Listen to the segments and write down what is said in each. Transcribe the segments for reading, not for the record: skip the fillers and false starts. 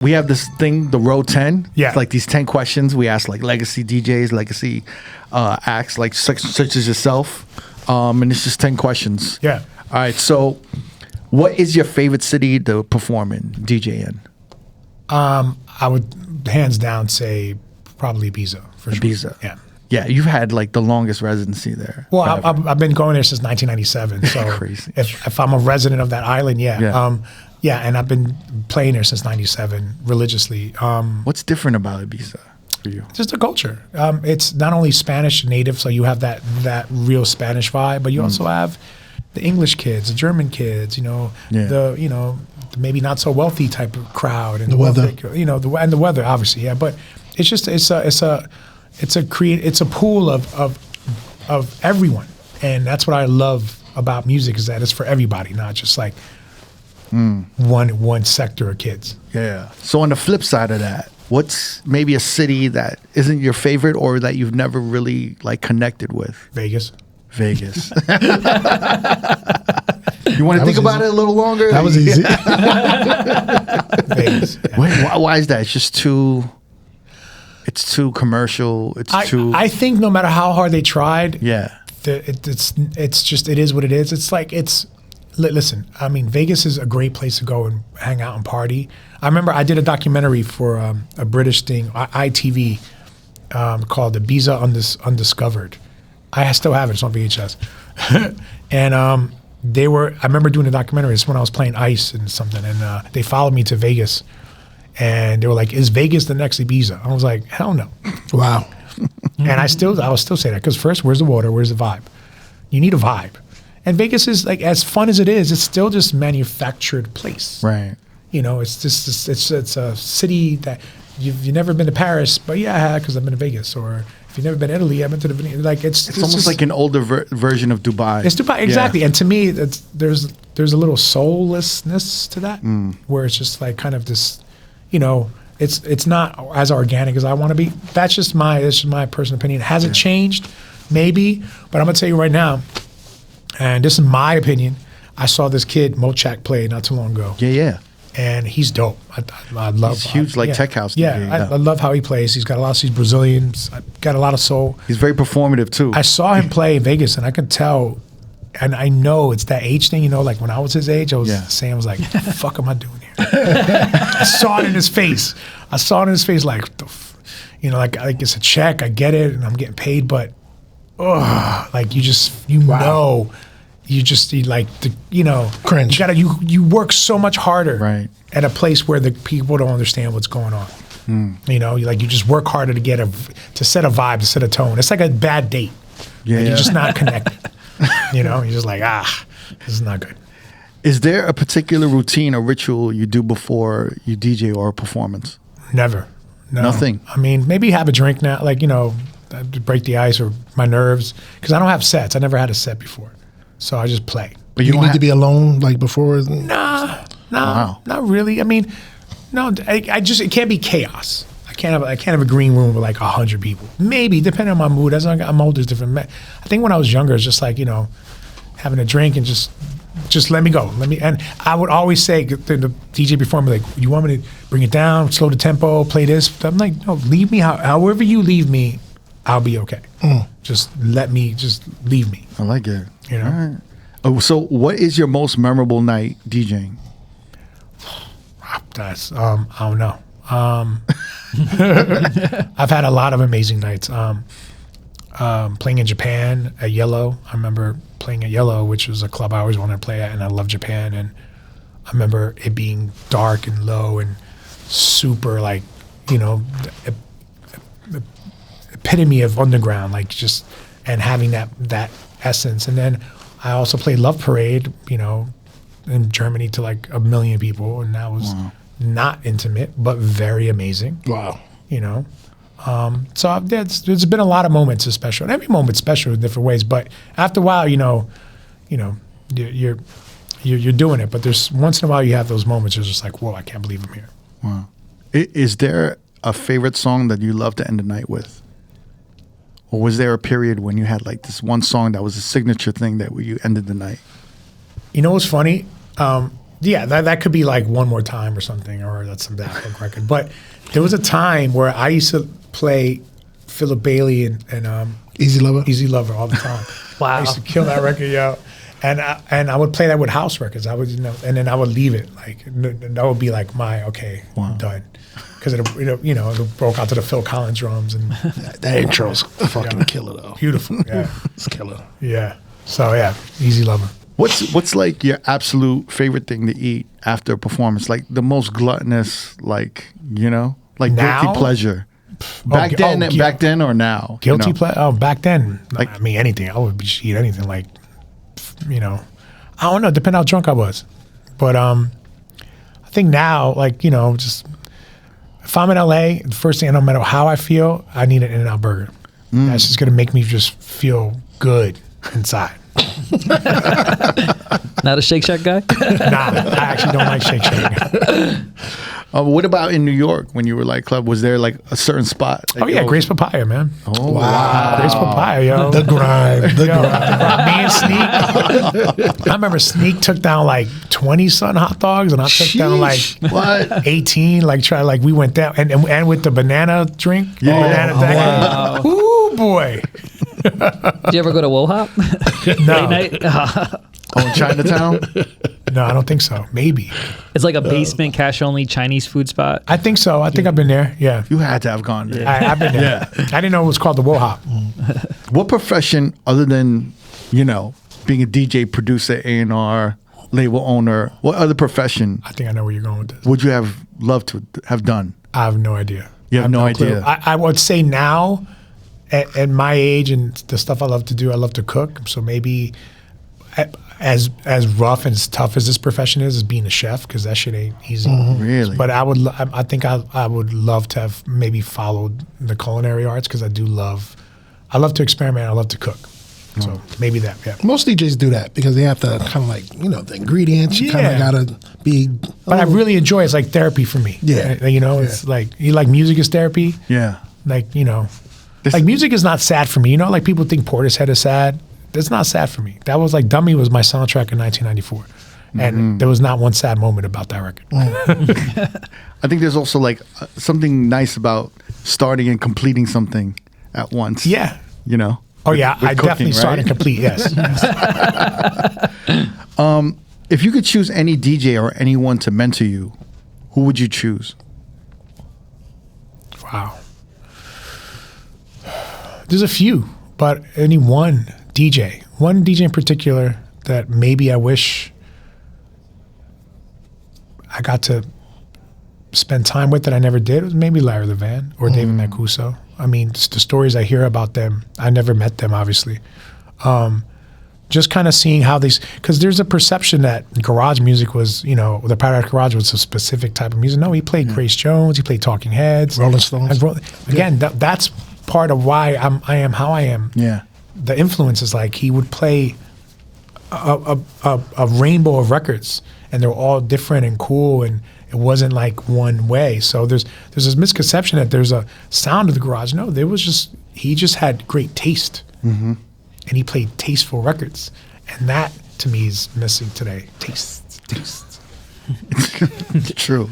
we have this thing, the Row 10. Yeah. It's like these 10 questions we ask like legacy DJs, legacy acts, like such as yourself. And it's just 10 questions. Yeah. All right. So what is your favorite city to perform in, DJ in? I would hands down say probably Ibiza for sure. Ibiza. Yeah. Yeah, you've had like the longest residency there. Well, I've been going there since 1997. So Crazy. if I'm a resident of that island, yeah. Yeah. And I've been playing there since 97 religiously. What's different about Ibiza for you? Just the culture. It's not only Spanish native, so you have that real Spanish vibe, but you also have the English kids, the German kids, the maybe not so wealthy type of crowd, and the weather, and the weather, obviously, yeah. But it's just it's a pool of everyone, and that's what I love about music, is that it's for everybody, not just like one sector of kids. Yeah. So on the flip side of that, what's maybe a city that isn't your favorite or that you've never really like connected with? Vegas. You want to think about it a little longer? That was easy. Vegas. Yeah. Why is that? It's just too. It's too commercial. I think no matter how hard they tried, yeah, it's just it is what it is. It's like listen. I mean, Vegas is a great place to go and hang out and party. I remember I did a documentary for a British thing, ITV, called Ibiza Undiscovered. I still have it. It's on VHS. And I remember doing a documentary. It's when I was playing ice and something, and they followed me to Vegas. And they were like, "Is Vegas the next Ibiza?" I was like, "Hell no!" Wow. And I will still say that, because first, where's the water? Where's the vibe? You need a vibe. And Vegas is like, as fun as it is, it's still just manufactured place. Right. It's just it's a city that you've never been to Paris, but yeah, I have, because I've been to Vegas. Or if you've never been to Italy, I've been to the Venetian. Like it's almost just like an older version of Dubai. It's Dubai, exactly. Yeah. And to me, there's a little soullessness to that, where it's just like kind of this. It's not as organic as I want to be. That's just my personal opinion. Has it changed? Maybe. But I'm going to tell you right now, and this is my opinion, I saw this kid, Mochak, play not too long ago. Yeah. And he's dope. I love He's huge, tech house. Yeah, I love how he plays. He's got a lot of, he's Brazilians, got a lot of soul. He's very performative too. I saw him play in Vegas, and I could tell, and I know it's that age thing, like when I was his age, I was saying, I was like, what the fuck am I doing here? I saw it in his face. Like, like it's a check, I get it, and I'm getting paid, but like you cringe. You work so much harder right at a place where the people don't understand what's going on. You just work harder to set a vibe, to set a tone. It's like a bad date. You're just not connected. You're just like, this is not good. Is there a particular routine or ritual you do before you DJ or a performance? Never. No. Nothing. I mean, maybe have a drink now, like, to break the ice or my nerves, because I don't have sets. I never had a set before. So I just play. But you need to be alone, like, before? Nah, wow. Not really. I mean, no, it can't be chaos. I can't have a green room with like 100 people. Maybe, depending on my mood. As I'm older, it's different. I think when I was younger, it's just like, having a drink and just let me go. And I would always say to the DJ before me, like, you want me to bring it down, slow the tempo, play this? I'm like, no, leave me however you leave me, I'll be okay. Just leave me. I like it. All right. Oh, so what is your most memorable night DJing? That's I don't know. I've had a lot of amazing nights. Playing in Japan at Yellow. I remember playing at Yellow, which was a club I always wanted to play at, and I love Japan. And I remember it being dark and low and super, like, epitome of underground, like, just, and having that essence. And then I also played Love Parade, in Germany to like 1 million people, and that was not intimate, but very amazing. Wow. So there's been a lot of moments of special, and every moment's special in different ways. But after a while, you're doing it. But there's once in a while you have those moments. You're just like, whoa, I can't believe I'm here. Wow. Is there a favorite song that you love to end the night with, or was there a period when you had like this one song that was a signature thing that you ended the night? You know what's funny? Yeah, that could be like One More Time or something, or that's some Daft Punk record. But there was a time where I used to play Philip Bailey and Easy Lover. Easy Lover all the time. Wow. I used to kill that record, yo. And I would play that with house records. I would, and then I would leave it. Like that would be like I'm done. Because it broke out to the Phil Collins drums and That intro's fucking killer though. beautiful. Yeah, It's killer. yeah. So yeah, Easy Lover. What's like your absolute favorite thing to eat after a performance? Like the most gluttonous, like Now? guilty pleasure. Back then or now? Guilty pleasure. Oh, back then, Like- I mean anything. I would just eat anything. Like, I don't know. Depending how drunk I was, but I think now, like just if I'm in LA, the first thing, no matter how I feel, I need an In-N-Out burger. That's just gonna make me just feel good inside. Not a Shake Shack guy? Nah, I actually don't like Shake Shack. What about in New York when you were like club? Was there like a certain spot? Oh yeah, Grace Papaya, man. Oh Wow. Grace Papaya, yo. The grind. The Yo, grind. me and Sneak. I remember Sneak took down like 20-something hot dogs, and I took down like what? 18. Like we went down, and with the banana drink, banana thing. wow. Ooh boy. Did you ever go to Wohop? No, Late night? Oh, in Chinatown? no, I don't think so. Maybe. It's like a basement cash only Chinese food spot. I think so. I think I've been there. Yeah. You had to have gone there. I've been there. I didn't know it was called the Wohop. What profession other than, being a DJ, producer, A&R, label owner, what other profession I think I know where you're going with this. would you have loved to have done? I have no idea. You have I no clue. idea. I would say now, at my age and the stuff I love to do, I love to cook. So maybe as rough and as tough as this profession is being a chef, because that shit ain't easy. Really? But I think I would love to have maybe followed the culinary arts, because I love to experiment. I love to cook. So maybe that, yeah. Most DJs do that because they have to kind of like, the ingredients. You kind Yeah. of got to be. But I really enjoy it. It's like therapy for me. Yeah. It's like, you like music is therapy. Yeah. Like, like music is not sad for me. Like people think Portishead is sad. That's not sad for me. That was like Dummy was my soundtrack in 1994. And there was not one sad moment about that record. I think there's also like something nice about starting and completing something at once. Yeah. Oh yeah, with I cooking, definitely right? started complete, yes. If you could choose any DJ or anyone to mentor you, who would you choose? Wow. There's a few, but any one DJ in particular that maybe I wish I got to spend time with that I never did was maybe Larry Levan or David Mancuso. I mean, just the stories I hear about them, I never met them, obviously. Just kind of seeing how these, because there's a perception that garage music was, the Paradise Garage was a specific type of music. No, he played Grace Jones, he played Talking Heads. Rolling Stones. Again, that's part of why I am how I am. Yeah. The influence is like he would play a rainbow of records, and they're all different and cool, and it wasn't like one way. So there's this misconception that there's a sound of the garage. No, he just had great taste, and he played tasteful records, and that to me is missing today. Taste. It's true.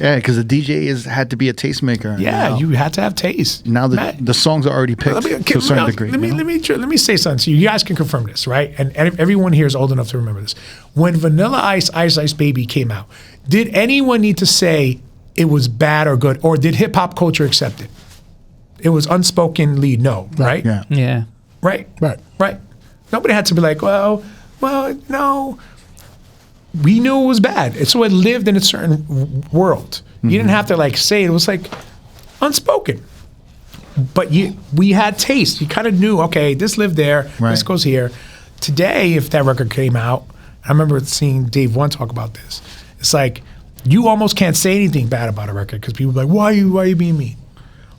Yeah, because the DJ had to be a tastemaker. Yeah, Now- you had to have taste. Now Matt, the songs are already picked to a certain degree. Let me say something to you. You guys can confirm this, right? And everyone here is old enough to remember this. When Vanilla Ice, Ice Ice Baby came out, did anyone need to say it was bad or good, or did hip hop culture accept it? It was unspokenly no, right? Yeah. Yeah. Right. Right. Nobody had to be like, well, no. We knew it was bad. So it lived in a certain world. You didn't have to like say it. It was like unspoken. But we had taste. You kind of knew, okay, this lived there. Right. This goes here. Today, if that record came out, I remember seeing Dave One talk about this. It's like you almost can't say anything bad about a record because people are like, why are you being mean?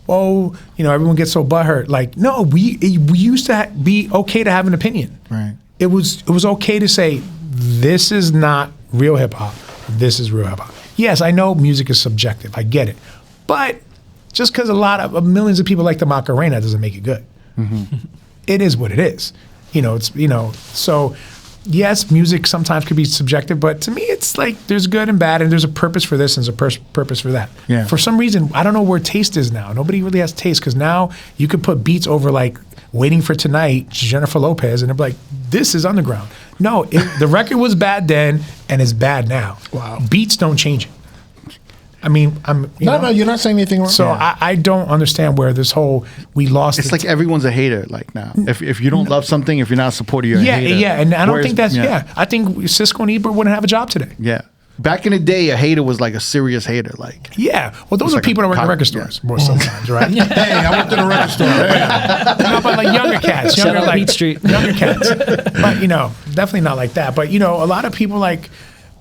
Oh, everyone gets so butthurt. Like, no, we used to be okay to have an opinion. Right. It was okay to say, this is not real hip hop. This is real hip hop. Yes, I know music is subjective. I get it. But just because a lot of millions of people like the Macarena doesn't make it good. It is what it is. So yes, music sometimes could be subjective, but to me, it's like there's good and bad, and there's a purpose for this and there's a purpose for that. Yeah. For some reason, I don't know where taste is now. Nobody really has taste because now you could put beats over like Waiting for Tonight, Jennifer Lopez, and they're like, this is underground. No, the record was bad then and it's bad now. Wow. Beats don't change it. I mean, No, you're not saying anything wrong. So I don't understand where this whole we lost. It's like everyone's a hater. Like now, if you don't love something, if you're not supportive, you're a hater. Yeah, and I don't think that's yeah. I think Cisco and Ebert wouldn't have a job today. Yeah. Back in the day, a hater was like a serious hater. Like, Yeah, well, those are like people that work in a record stores more sometimes, right? Hey, I worked in a record store. No, but like younger cats, Shout younger out like Beat Street. younger cats. But definitely not like that. But a lot of people like.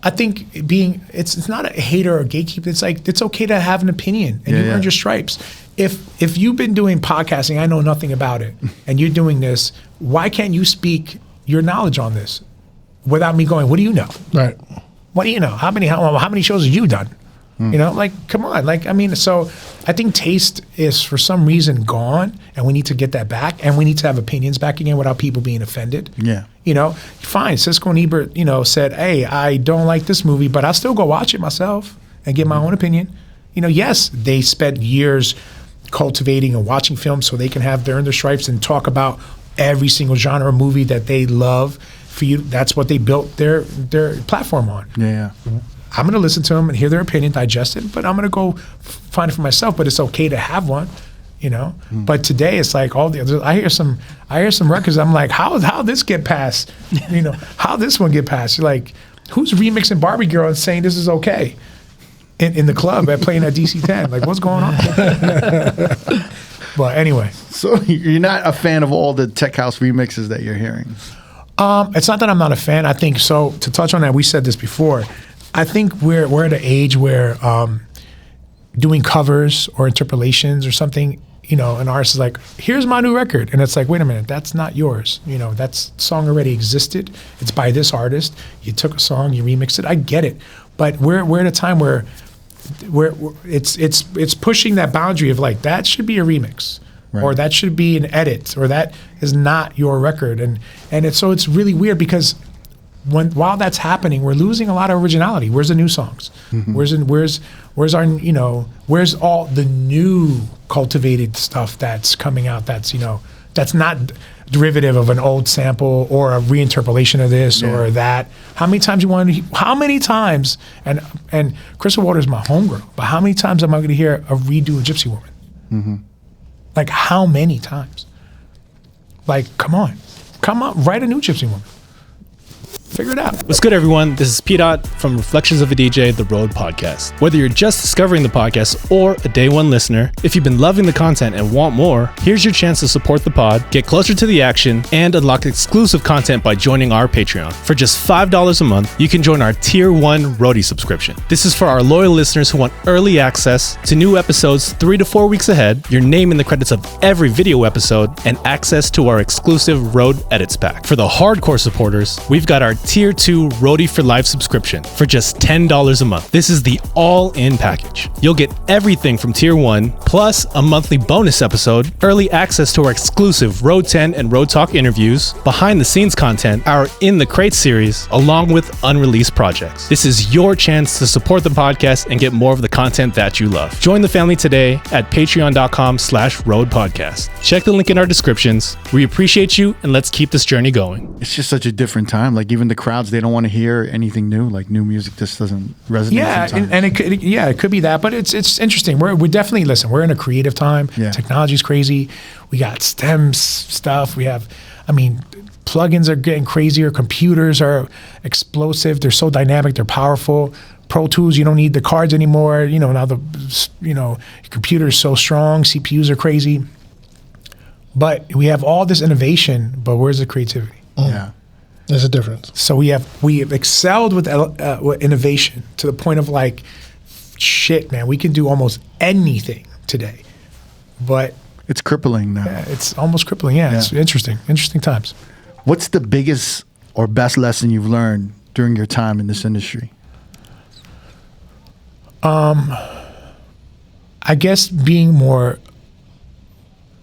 I think it's not a hater or gatekeeper. It's like it's okay to have an opinion and you earned your stripes. If you've been doing podcasting, I know nothing about it, and you're doing this, why can't you speak your knowledge on this without me going, what do you know? Right. What do you know? How many shows have you done? Like, come on. So I think taste is for some reason gone, and we need to get that back, and we need to have opinions back again without people being offended. Yeah. Fine. Cisco and Ebert, said, hey, I don't like this movie, but I'll still go watch it myself and get my own opinion. Yes, they spent years cultivating and watching films so they can earn their stripes and talk about every single genre of movie that they love. For you, that's what they built their platform on. Yeah. I'm going to listen to them and hear their opinion, digest it, but I'm going to go find it for myself. But it's okay to have one, But today it's like all the others. I hear some records. I'm like, how this get passed? How this one get passed? You're like, who's remixing Barbie Girl and saying this is okay in the club at playing at DC-10? Like, what's going on? But anyway, So you're not a fan of all the tech house remixes that you're hearing? it's not that I'm not a fan. I think so. To touch on that, we said this before. I think we're at an age where doing covers or interpolations or something, an artist is like, here's my new record. And it's like, wait a minute, that's not yours. That song already existed. It's by this artist. You took a song, you remixed it. I get it. But we're at a time where it's pushing that boundary of like, that should be a remix. Right. Or that should be an edit, or that is not your record. And it's really weird because while that's happening, we're losing a lot of originality. Where's the new songs? Mm-hmm. Where's our where's all the new cultivated stuff that's coming out? That's not derivative of an old sample or a reinterpolation of this or that. How many times and Crystal Waters is my homegirl, but how many times am I going to hear a redo of Gypsy Woman? Mm-hmm. Like how many times? Like come on, write a new Gypsy Woman. Figure it out. What's good, everyone? This is P-Dot from Reflections of a DJ, the Road podcast. Whether you're just discovering the podcast or a day one listener, if you've been loving the content and want more, here's your chance to support the pod, get closer to the action, and unlock exclusive content by joining our Patreon. For just $5 a month, you can join our Tier 1 Roadie subscription. This is for our loyal listeners who want early access to new episodes 3 to 4 weeks ahead, your name in the credits of every video episode, and access to our exclusive Road Edits pack. For the hardcore supporters, we've got our Tier 2 Roadie for Life subscription for just $10 a month. This is the all-in package. You'll get everything from Tier 1, plus a monthly bonus episode, early access to our exclusive Road 10 and Road Talk interviews, behind-the-scenes content, our In the Crate series, along with unreleased projects. This is your chance to support the podcast and get more of the content that you love. Join the family today at patreon.com/roadpodcast. Check the link in our descriptions. We appreciate you, and let's keep this journey going. It's just such a different time. Like even the crowds, they don't want to hear anything new. Like new music just doesn't resonate. Yeah, sometimes. and it could be that, but it's interesting. We're definitely we're in a creative time. Yeah. Technology's crazy. We got STEM stuff. We have, plugins are getting crazier. Computers are explosive. They're so dynamic. They're powerful. Pro Tools, you don't need the cards anymore. Now the computer is so strong. CPUs are crazy. But we have all this innovation, but where's the creativity? Yeah. There's a difference. So we have excelled with innovation to the point of like, shit, man, we can do almost anything today, but It's crippling now. it's almost crippling. Yeah, it's interesting times. What's the biggest or best lesson you've learned during your time in this industry? I guess being more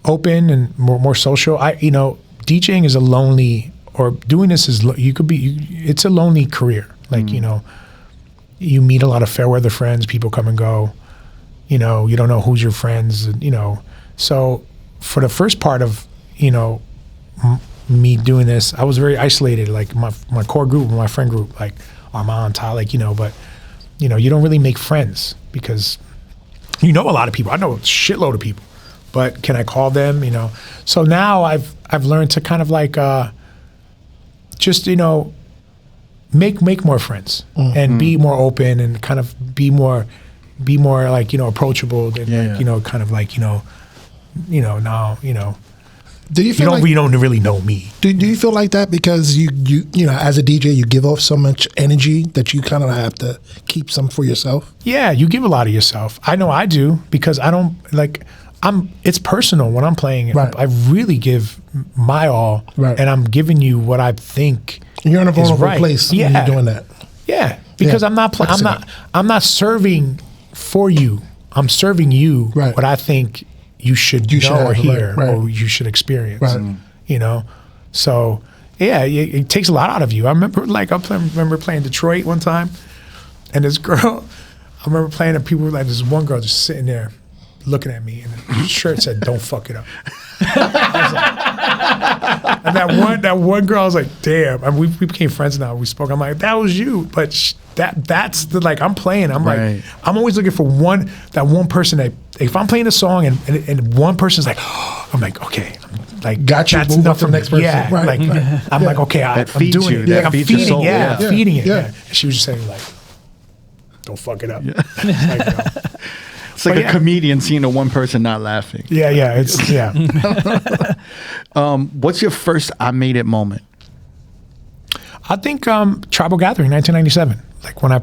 open and more social. DJing is a lonely or doing this is it's a lonely career. Like you meet a lot of fair weather friends. People come and go. You don't know who's your friends. So for the first part of me doing this, I was very isolated. Like my core group, my friend group, like Armand, Ty, but you don't really make friends because a lot of people. I know a shitload of people, but can I call them? So now I've learned to kind of like just make more friends and be more open and kind of be more like approachable than kind of like now Do you feel you don't really know me. Do you feel like that because you as a DJ you give off so much energy that you kind of have to keep some for yourself? Yeah, you give a lot of yourself. I know I do because I don't it's personal when I'm playing. Right. I really give my all, right. And I'm giving you what I think. You're in a vulnerable right. place when you're doing that. Yeah, because I'm not serving for you. I'm serving you what I think you should know or hear or you should experience. Right. So yeah, it takes a lot out of you. I remember playing Detroit one time, and this girl, I remember playing and people were like, this one girl just sitting there looking at me, and the shirt said, "Don't fuck it up." And that one girl, I was like, damn. And we became friends now. We spoke. I'm like, that was you. But that's the I'm playing. I'm like, I'm always looking for that one person that if I'm playing a song and one person's like, I'm like, okay, got you. That's Move enough up to the next person. Yeah, I'm like, okay, I'm doing it. That I'm feeds your feeding, soul. feeding it. Yeah. And she was just saying don't fuck it up. It's like a comedian seeing one person not laughing. Yeah, it's What's your first I made it moment? I think Tribal Gathering, 1997. Like when I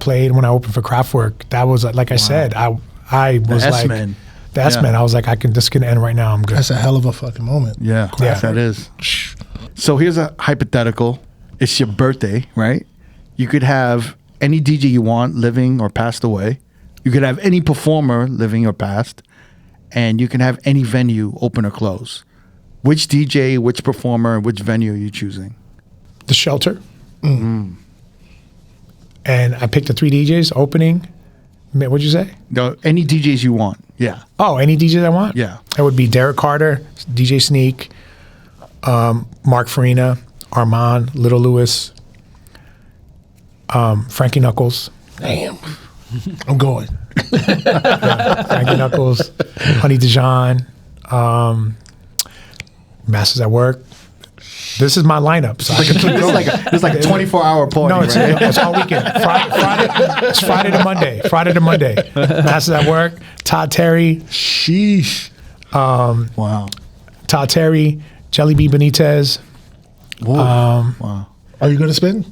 opened for Kraftwerk, that was like I said, I was the like S-Men. the S-Men. I was like, this can end right now. I'm good. That's a hell of a fucking moment. Yeah, that is. So here's a hypothetical. It's your birthday, right? You could have any DJ you want, living or passed away. You could have any performer, living or past, and you can have any venue, open or close. Which DJ, which performer, which venue are you choosing? The Shelter. Mm-hmm. And I picked the 3 DJs opening. What'd you say? No, any DJs you want. Yeah. Oh, any DJs I want? Yeah. It would be Derek Carter, DJ Sneak, Mark Farina, Armand, Little Lewis, Frankie Knuckles. Damn. I'm going. Frankie Knuckles, Honey Dijon, Masters at Work. This is my lineup. So It's like a 24-hour party. No, it's all weekend. It's Friday to Monday. Masters at Work. Todd Terry. Sheesh. Wow. Todd Terry. Jelly Bean Benitez. Wow. Are you going to spin?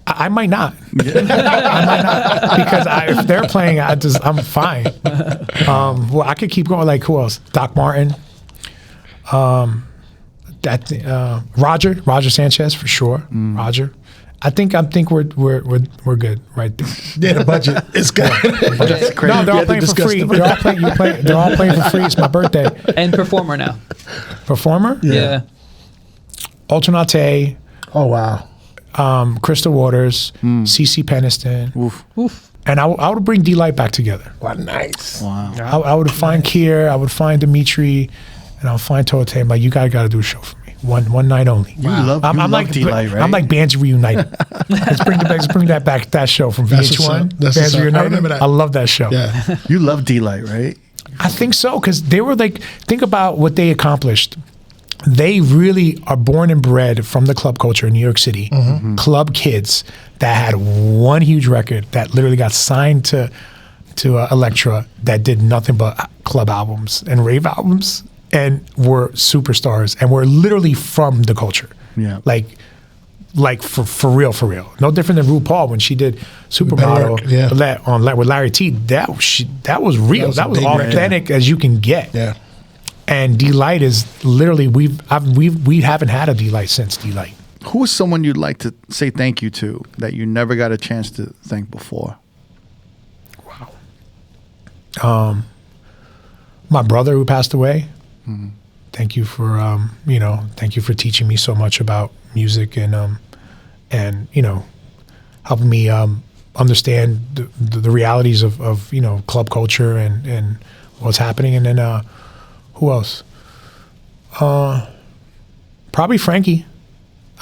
I might not. I might not because if they're playing, I'm fine. Well, I could keep going. Like who else? Doc Martin. Roger Sanchez for sure. Roger. I think we're good right there. Yeah, the budget is good. That's crazy. No, they're all playing for free. They're all playing for free. It's my birthday. And performer now. Performer? Yeah. Alternate. Oh wow. Crystal Waters, CeCe Peniston. Oof. And I would bring D-Light back together. Wow, nice. Wow. I would find Kier, I would find Dimitri, and I'll find Tote. I'm like, you guys got to do a show for me. One night only. You love D-Light, right? I'm like Bands Reunited. let's bring that back, that show from VH1. Bands Reunited. I remember that. I love that show. Yeah. You love D-Light, right? I think so, because they were like, think about what they accomplished. They really are born and bred from the club culture in New York City. Mm-hmm. Club kids that had one huge record that literally got signed to Elektra that did nothing but club albums and rave albums and were superstars and were literally from the culture. Yeah. Like for real. No different than RuPaul when she did Supermodel with Larry T. That was real. That was authentic as you can get. Yeah. And D-Light is literally we haven't had a D-Light since D-Light. Who is someone you'd like to say thank you to that you never got a chance to thank before? Wow. My brother who passed away. Mm-hmm. Thank you for thank you for teaching me so much about music and helping me understand the realities of club culture and what's happening. And then who else? Probably Frankie.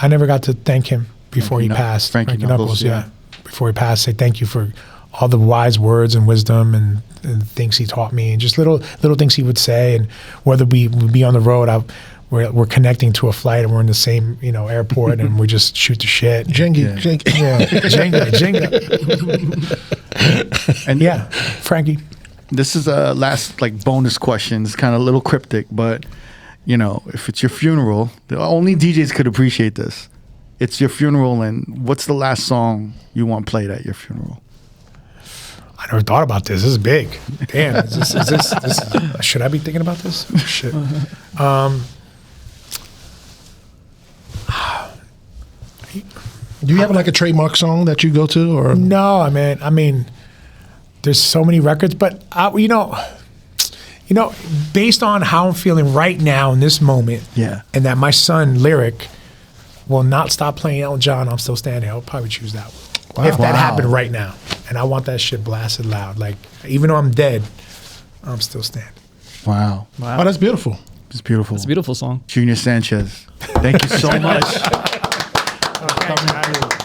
I never got to thank him before he passed. Frankie Knuckles, yeah. Before he passed, say thank you for all the wise words and wisdom and things he taught me, and just little things he would say. And whether we would be on the road, we're connecting to a flight and we're in the same airport and we just shoot the shit. Jenga. And Yeah, Frankie. this is a last bonus question. It's kind of a little cryptic, but if it's your funeral, the only DJs could appreciate this. It's your funeral, and what's the last song you want played at your funeral? I never thought about this. This is big. Damn. Is this should I be thinking about this? Oh, shit. Do you have a trademark song that you go to, or No, I mean, there's so many records, but based on how I'm feeling right now in this moment, Yeah. and that my son Lyric will not stop playing Elton John, I'm Still Standing, I'll probably choose that one. If that happened right now, and I want that shit blasted loud, even though I'm dead, I'm still standing. Wow. Oh, that's beautiful. It's beautiful. It's a beautiful song. Junior Sanchez, thank you so much. Thanks, guys.